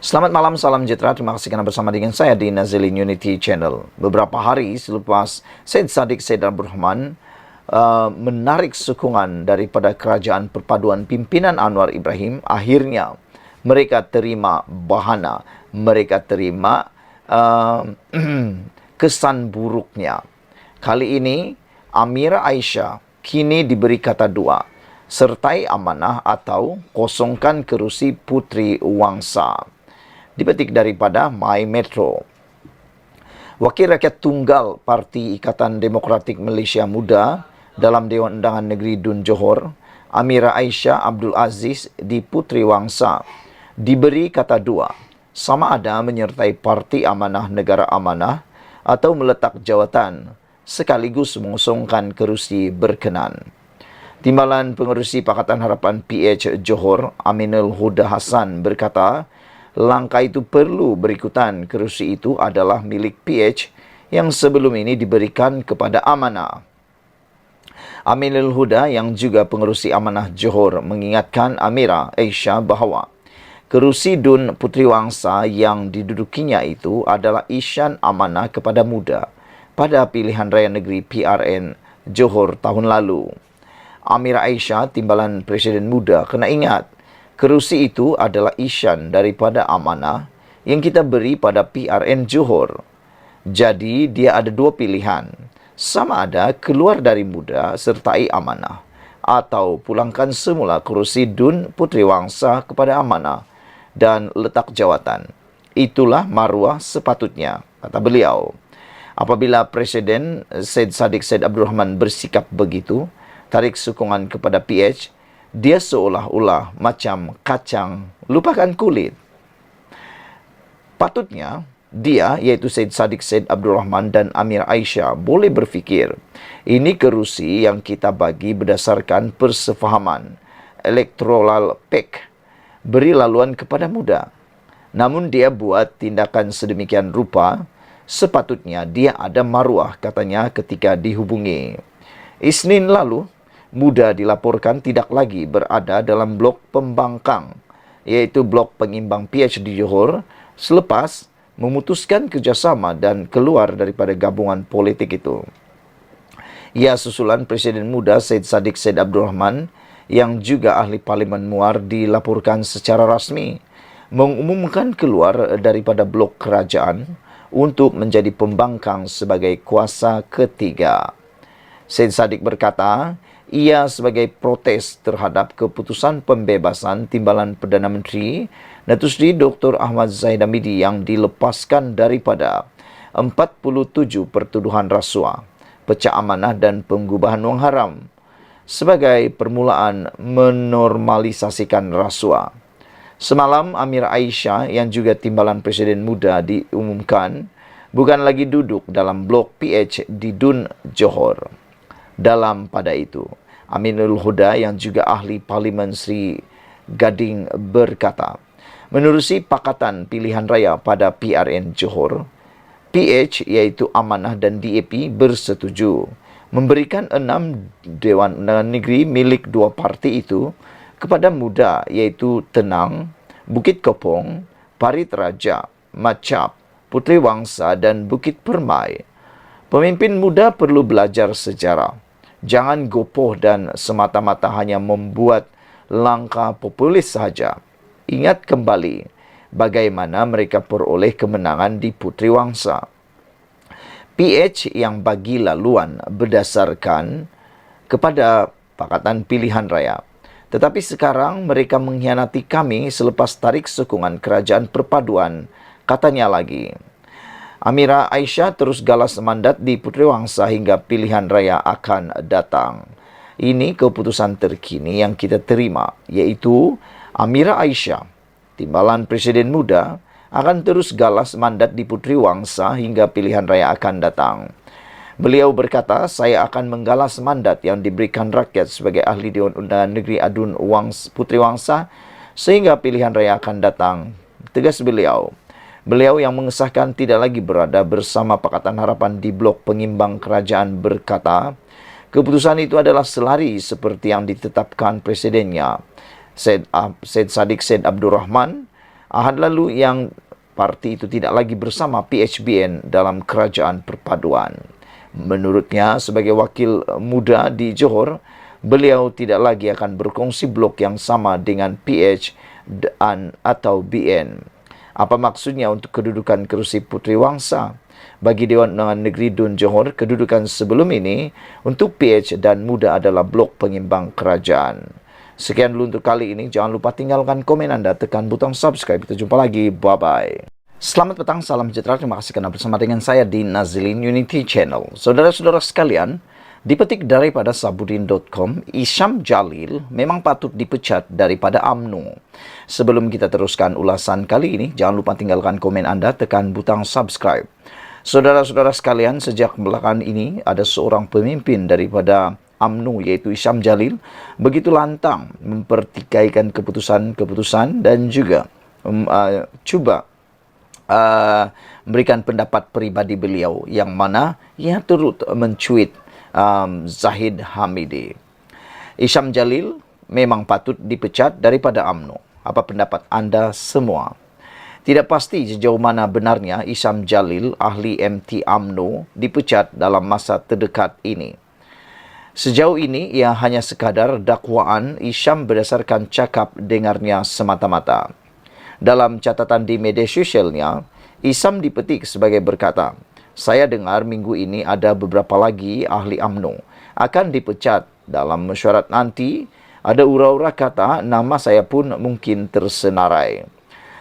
Selamat malam, salam sejahtera. Terima kasih kerana bersama dengan saya di Nazilin Unity Channel. Beberapa hari selepas Syed Saddiq Syed Abdul Rahman menarik sokongan daripada kerajaan perpaduan pimpinan Anwar Ibrahim, akhirnya mereka terima bahana, mereka terima kesan buruknya. Kali ini Amira Aisyah kini diberi kata dua, sertai amanah atau kosongkan kerusi Puteri Wangsa. Dipetik daripada My Metro. Wakil Rakyat Tunggal Parti Ikatan Demokratik Malaysia Muda dalam Dewan Undangan Negeri Dun Johor, Amira Aisyah Abdul Aziz di Puteri Wangsa, diberi kata dua, sama ada menyertai Parti Amanah Negara Amanah atau meletak jawatan sekaligus mengosongkan kerusi berkenan. Timbalan Pengerusi Pakatan Harapan PH Johor, Aminul Huda Hassan berkata, langkah itu perlu berikutan kerusi itu adalah milik PH yang sebelum ini diberikan kepada Amanah. Aminul Huda yang juga Pengerusi Amanah Johor mengingatkan Amira Aisyah bahawa kerusi Dun Puteri Wangsa yang didudukinya itu adalah isyan amanah kepada muda pada pilihan raya negeri PRN Johor tahun lalu. Amira Aisyah, Timbalan Presiden Muda, kena ingat, kerusi itu adalah isyan daripada amanah yang kita beri pada PRN Johor. Jadi, dia ada dua pilihan. Sama ada keluar dari muda sertai amanah, atau pulangkan semula kerusi Dun Puteri Wangsa kepada amanah dan letak jawatan. Itulah maruah sepatutnya, kata beliau. Apabila Presiden Syed Saddiq Syed Abdul Rahman bersikap begitu, tarik sokongan kepada PH, dia seolah-olah macam kacang lupakan kulit. Patutnya, dia iaitu Syed Saddiq Syed Abdul Rahman dan Amira Aisyah boleh berfikir, ini kerusi yang kita bagi berdasarkan persefahaman electoral pact, beri laluan kepada muda. Namun dia buat tindakan sedemikian rupa, sepatutnya dia ada maruah, katanya ketika dihubungi. Isnin lalu, muda dilaporkan tidak lagi berada dalam blok pembangkang, iaitu blok pengimbang PH di Johor, selepas memutuskan kerjasama dan keluar daripada gabungan politik itu. Ia susulan Presiden Muda Syed Saddiq Syed Abdul Rahman yang juga ahli Parlimen Muar dilaporkan secara rasmi mengumumkan keluar daripada blok kerajaan untuk menjadi pembangkang sebagai kuasa ketiga. Syed Saddiq berkata, ia sebagai protes terhadap keputusan pembebasan Timbalan Perdana Menteri Datuk Seri Dr. Ahmad Zahid Hamidi yang dilepaskan daripada 47 pertuduhan rasuah, pecah amanah dan pengubahan wang haram sebagai permulaan menormalisasikan rasuah. Semalam, Amira Aisyah yang juga Timbalan Presiden Muda diumumkan bukan lagi duduk dalam blok PH di Dun Johor. Dalam pada itu, Aminul Huda yang juga ahli Parlimen Sri Gading berkata, menerusi pakatan pilihan raya pada PRN Johor, PH iaitu Amanah dan DAP bersetuju memberikan 6 Dewan Undangan Negeri milik dua parti itu kepada muda iaitu Tenang, Bukit Kopong, Parit Raja, Macap, Puteri Wangsa dan Bukit Permai. Pemimpin muda perlu belajar sejarah. Jangan gopoh dan semata-mata hanya membuat langkah populis sahaja. Ingat kembali bagaimana mereka peroleh kemenangan di Puteri Wangsa. PH yang bagi laluan berdasarkan kepada pakatan pilihan raya. Tetapi sekarang mereka mengkhianati kami selepas tarik sokongan kerajaan perpaduan, katanya lagi. Amira Aisyah terus galas mandat di Puteri Wangsa hingga pilihan raya akan datang. Ini keputusan terkini yang kita terima, iaitu Amira Aisyah, Timbalan Presiden Muda, akan terus galas mandat di Puteri Wangsa hingga pilihan raya akan datang. Beliau berkata, saya akan menggalas mandat yang diberikan rakyat sebagai ahli Dewan Undangan Negeri Adun Puteri Wangsa sehingga pilihan raya akan datang, tegas beliau. Beliau yang mengesahkan tidak lagi berada bersama Pakatan Harapan di blok pengimbang kerajaan berkata, keputusan itu adalah selari seperti yang ditetapkan presidennya, Syed Saddiq Syed Abdul Rahman, Ahad lalu yang parti itu tidak lagi bersama PHBN dalam kerajaan perpaduan. Menurutnya, sebagai wakil muda di Johor, beliau tidak lagi akan berkongsi blok yang sama dengan PH dan atau BN. Apa maksudnya untuk kedudukan kerusi Puteri Wangsa? Bagi Dewan Undangan Negeri Dun Johor, kedudukan sebelum ini untuk PH dan Muda adalah blok pengimbang kerajaan. Sekian dulu untuk kali ini. Jangan lupa tinggalkan komen anda, tekan butang subscribe. Kita jumpa lagi. Bye-bye. Selamat petang, salam sejahtera. Terima kasih karena bersama dengan saya di Nazilin Unity Channel. Saudara-saudara sekalian, dipetik daripada sabudin.com, Isyam Jalil memang patut dipecat daripada UMNO. Sebelum kita teruskan ulasan kali ini, jangan lupa tinggalkan komen anda, tekan butang subscribe. Saudara-saudara sekalian, sejak belakangan ini ada seorang pemimpin daripada UMNO yaitu Isyam Jalil begitu lantang mempertikaikan keputusan-keputusan dan juga cuba memberikan pendapat peribadi beliau yang mana ia turut mencuit Zahid Hamidi. Isyam Jalil memang patut dipecat daripada UMNO. Apa pendapat anda semua? Tidak pasti sejauh mana benarnya Isyam Jalil, ahli MT UMNO, dipecat dalam masa terdekat ini. Sejauh ini, ia hanya sekadar dakwaan Isyam berdasarkan cakap dengarnya semata-mata. Dalam catatan di media sosialnya, Isyam dipetik sebagai berkata, "Saya dengar minggu ini ada beberapa lagi ahli UMNO akan dipecat. Dalam mesyuarat nanti, ada ura-ura kata nama saya pun mungkin tersenarai."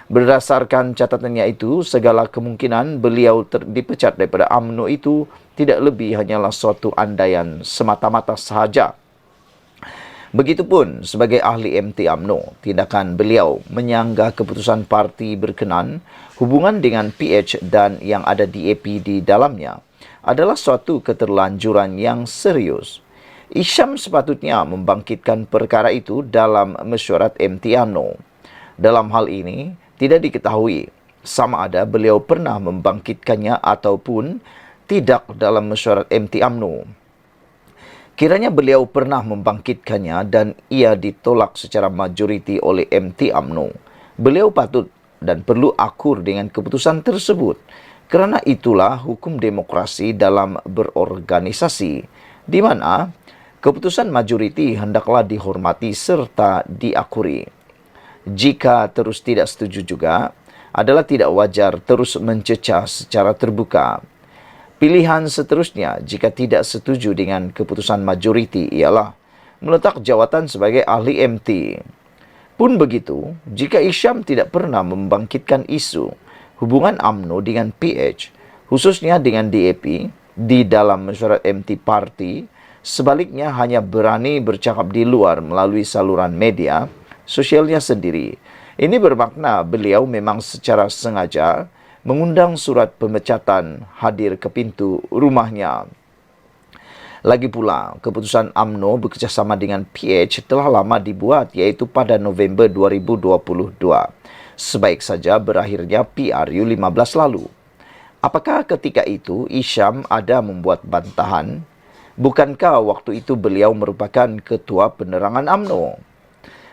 Berdasarkan catatannya itu, segala kemungkinan beliau dipecat daripada UMNO itu tidak lebih hanyalah suatu andaian semata-mata sahaja. Begitupun sebagai ahli MT UMNO, tindakan beliau menyanggah keputusan parti berkenan hubungan dengan PH dan yang ada DAP di dalamnya adalah suatu keterlanjuran yang serius. Isyam sepatutnya membangkitkan perkara itu dalam mesyuarat MT UMNO. Dalam hal ini, tidak diketahui sama ada beliau pernah membangkitkannya ataupun tidak dalam mesyuarat MT UMNO. Kiranya beliau pernah membangkitkannya dan ia ditolak secara majoriti oleh MT UMNO. Beliau patut dan perlu akur dengan keputusan tersebut. Kerana itulah hukum demokrasi dalam berorganisasi, di mana keputusan majoriti hendaklah dihormati serta diakuri. Jika terus tidak setuju juga, adalah tidak wajar terus mencecah secara terbuka. Pilihan seterusnya jika tidak setuju dengan keputusan majoriti ialah meletak jawatan sebagai ahli MT. Pun begitu, jika Isyam tidak pernah membangkitkan isu hubungan UMNO dengan PH, khususnya dengan DAP, di dalam mesyuarat MT Parti, sebaliknya hanya berani bercakap di luar melalui saluran media sosialnya sendiri. Ini bermakna beliau memang secara sengaja mengundang surat pemecatan hadir ke pintu rumahnya. Lagi pula, keputusan UMNO bekerjasama dengan PH telah lama dibuat, iaitu pada November 2022. Sebaik saja berakhirnya PRU 15 lalu. Apakah ketika itu Isyam ada membuat bantahan? Bukankah waktu itu beliau merupakan ketua penerangan UMNO?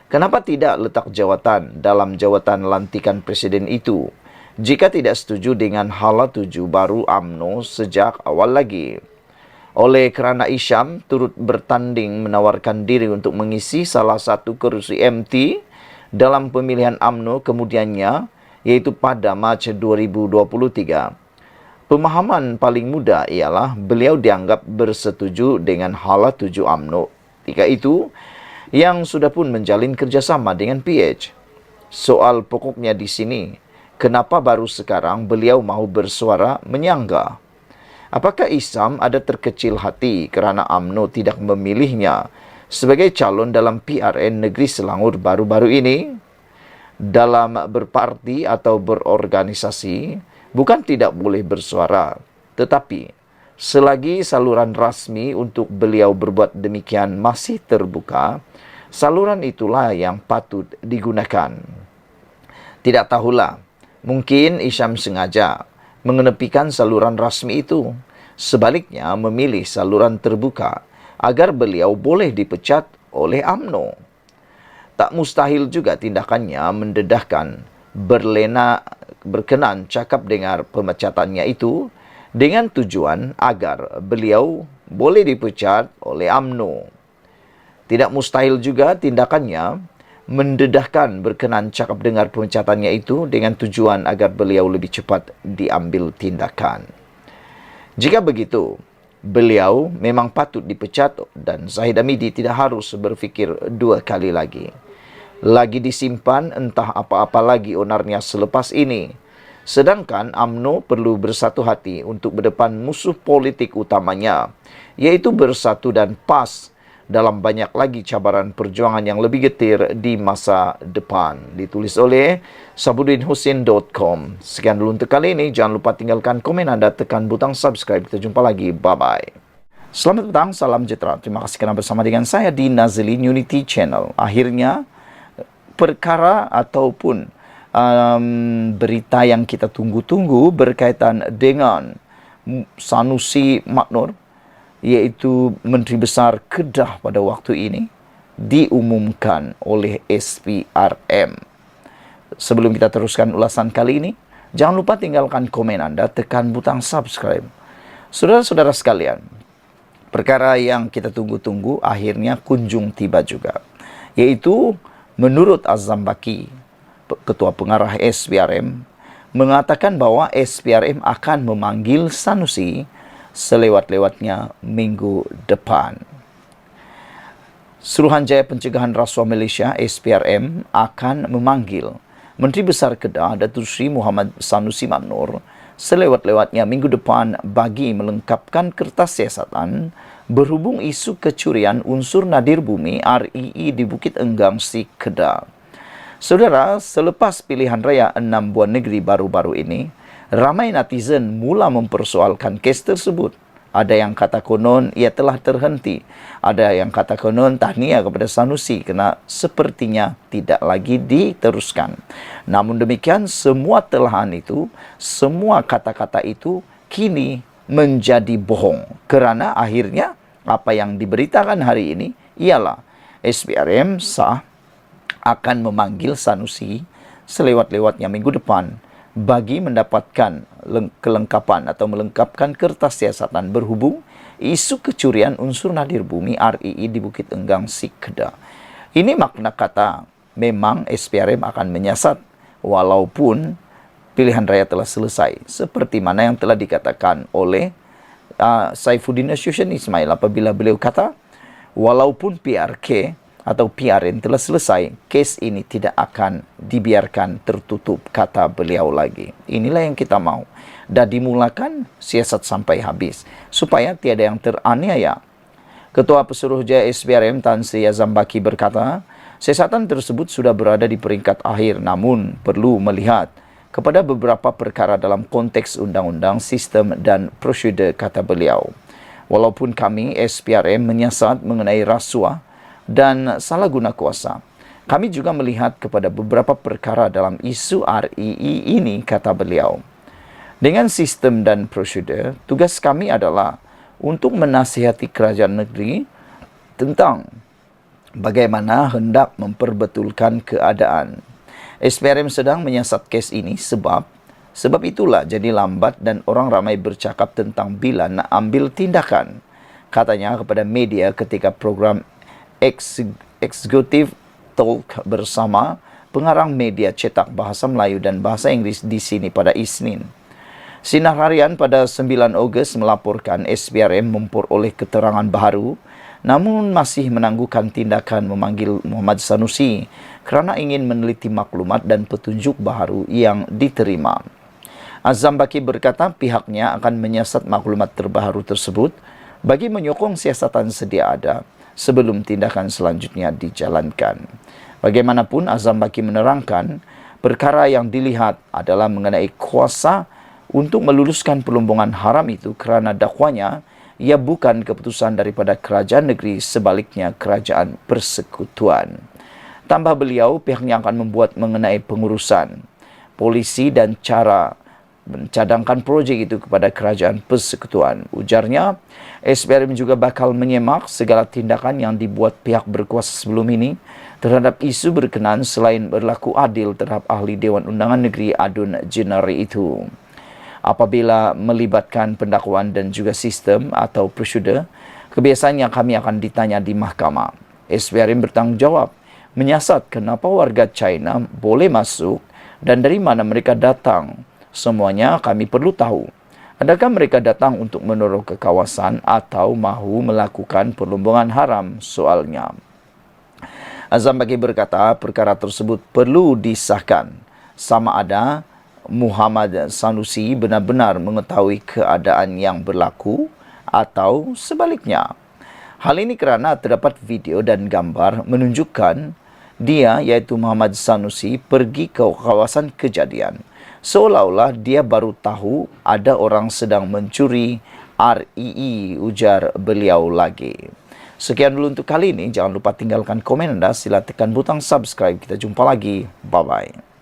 Kenapa tidak letak jawatan dalam jawatan lantikan presiden itu jika tidak setuju dengan hala tuju baru UMNO sejak awal lagi? Oleh kerana Isyam turut bertanding menawarkan diri untuk mengisi salah satu kerusi MT dalam pemilihan UMNO kemudiannya, yaitu pada Mac 2023. Pemahaman paling mudah ialah beliau dianggap bersetuju dengan hala tuju UMNO ketika itu, yang sudah pun menjalin kerjasama dengan PH. Soal pokoknya di sini, kenapa baru sekarang beliau mahu bersuara menyanggah? Apakah Isyam ada terkecil hati kerana UMNO tidak memilihnya sebagai calon dalam PRN Negeri Selangor baru-baru ini? Dalam berparti atau berorganisasi, bukan tidak boleh bersuara, tetapi selagi saluran rasmi untuk beliau berbuat demikian masih terbuka, saluran itulah yang patut digunakan. Tidak tahulah, mungkin Isyam sengaja mengenepikan saluran rasmi itu, sebaliknya memilih saluran terbuka agar beliau boleh dipecat oleh UMNO. Tak mustahil juga tindakannya mendedahkan berkenan cakap dengar pemecatannya itu dengan tujuan agar beliau boleh dipecat oleh UMNO. Tidak mustahil juga tindakannya mendedahkan berkenan cakap dengar pemecatannya itu dengan tujuan agar beliau lebih cepat diambil tindakan. Jika begitu, beliau memang patut dipecat dan Zahid Hamidi tidak harus berfikir dua kali lagi. Lagi disimpan entah apa-apa lagi onarnya selepas ini. Sedangkan UMNO perlu bersatu hati untuk berdepan musuh politik utamanya, yaitu bersatu dan PAS dalam banyak lagi cabaran perjuangan yang lebih getir di masa depan. Ditulis oleh sabudinhusin.com. Sekian dulu untuk kali ini. Jangan lupa tinggalkan komen Anda, tekan butang subscribe. Kita jumpa lagi. Bye-bye. Selamat petang, salam sejahtera. Terima kasih kerana bersama dengan saya di Nazilin Unity Channel. Akhirnya, perkara ataupun berita yang kita tunggu-tunggu berkaitan dengan Sanusi Maknur, iaitu Menteri Besar Kedah pada waktu ini, diumumkan oleh SPRM. Sebelum kita teruskan ulasan kali ini, jangan lupa tinggalkan komen Anda, tekan butang subscribe. Saudara-saudara sekalian, perkara yang kita tunggu-tunggu akhirnya kunjung tiba juga, yaitu menurut Azam Baki, Ketua Pengarah SPRM, mengatakan bahwa SPRM akan memanggil Sanusi selewat-lewatnya minggu depan. Suruhanjaya Pencegahan Rasuah Malaysia SPRM akan memanggil Menteri Besar Kedah Datuk Seri Muhammad Sanusi Maknur selewat-lewatnya minggu depan bagi melengkapkan kertas siasatan berhubung isu kecurian unsur nadir bumi REE di Bukit Enggang Si Kedah. Saudara, selepas pilihan raya 6 buah negeri baru-baru ini, ramai netizen mula mempersoalkan kes tersebut. Ada yang kata konon ia telah terhenti. Ada yang kata konon tahniah kepada Sanusi kerana sepertinya tidak lagi diteruskan. Namun demikian, semua telahan itu, semua kata-kata itu kini menjadi bohong. Kerana akhirnya apa yang diberitakan hari ini ialah SPRM sah akan memanggil Sanusi selewat-lewatnya minggu depan bagi mendapatkan kelengkapan atau melengkapkan kertas siasatan berhubung isu kecurian unsur nadir bumi REE di Bukit Enggang Si Kedah. Ini makna kata memang SPRM akan menyiasat walaupun pilihan raya telah selesai, seperti mana yang telah dikatakan oleh Saifuddin Nasution Ismail apabila beliau kata walaupun PRK atau PRN telah selesai, kes ini tidak akan dibiarkan tertutup, kata beliau lagi. Inilah yang kita mau. Dan dimulakan siasat sampai habis, supaya tiada yang teraniaya. Ketua Pesuruhjaya SPRM Tan Sri Azam Baki berkata, siasatan tersebut sudah berada di peringkat akhir, namun perlu melihat kepada beberapa perkara dalam konteks undang-undang, sistem dan prosedur, kata beliau. Walaupun kami SPRM menyiasat mengenai rasuah dan salah guna kuasa, kami juga melihat kepada beberapa perkara dalam isu REE ini, kata beliau. Dengan sistem dan prosedur, tugas kami adalah untuk menasihati kerajaan negeri tentang bagaimana hendak memperbetulkan keadaan. SPRM sedang menyiasat kes ini sebab itulah jadi lambat dan orang ramai bercakap tentang bila nak ambil tindakan, katanya kepada media ketika program Executive Talk bersama pengarang media cetak bahasa Melayu dan bahasa Inggeris di sini pada Isnin. Sinar Harian pada 9 Ogos melaporkan SPRM memperoleh keterangan baru namun masih menangguhkan tindakan memanggil Muhammad Sanusi kerana ingin meneliti maklumat dan petunjuk baru yang diterima. Azam Baki berkata pihaknya akan menyiasat maklumat terbaru tersebut bagi menyokong siasatan sedia ada sebelum tindakan selanjutnya dijalankan. Bagaimanapun, Azam Baki menerangkan perkara yang dilihat adalah mengenai kuasa untuk meluluskan pelumbungan haram itu kerana dakwanya ia bukan keputusan daripada kerajaan negeri, sebaliknya kerajaan persekutuan. Tambah beliau, pihaknya akan membuat mengenai pengurusan polisi dan cara mencadangkan projek itu kepada kerajaan persekutuan. Ujarnya, SPRM juga bakal menyemak segala tindakan yang dibuat pihak berkuasa sebelum ini terhadap isu berkenaan selain berlaku adil terhadap ahli Dewan Undangan Negeri Adun Jenari itu. Apabila melibatkan pendakwaan dan juga sistem atau prosedur, kebiasaannya kami akan ditanya di mahkamah. SPRM bertanggungjawab menyiasat kenapa warga China boleh masuk dan dari mana mereka datang. Semuanya kami perlu tahu. Adakah mereka datang untuk menurut ke kawasan atau mahu melakukan perlombongan haram? Soalnya. Azam Bagi berkata perkara tersebut perlu disahkan sama ada Muhammad Sanusi benar-benar mengetahui keadaan yang berlaku atau sebaliknya. Hal ini kerana terdapat video dan gambar menunjukkan dia iaitu Muhammad Sanusi pergi ke kawasan kejadian. Seolah-olah dia baru tahu ada orang sedang mencuri REE, ujar beliau lagi. Sekian dulu untuk kali ini. Jangan lupa tinggalkan komen anda. Sila tekan butang subscribe. Kita jumpa lagi. Bye-bye.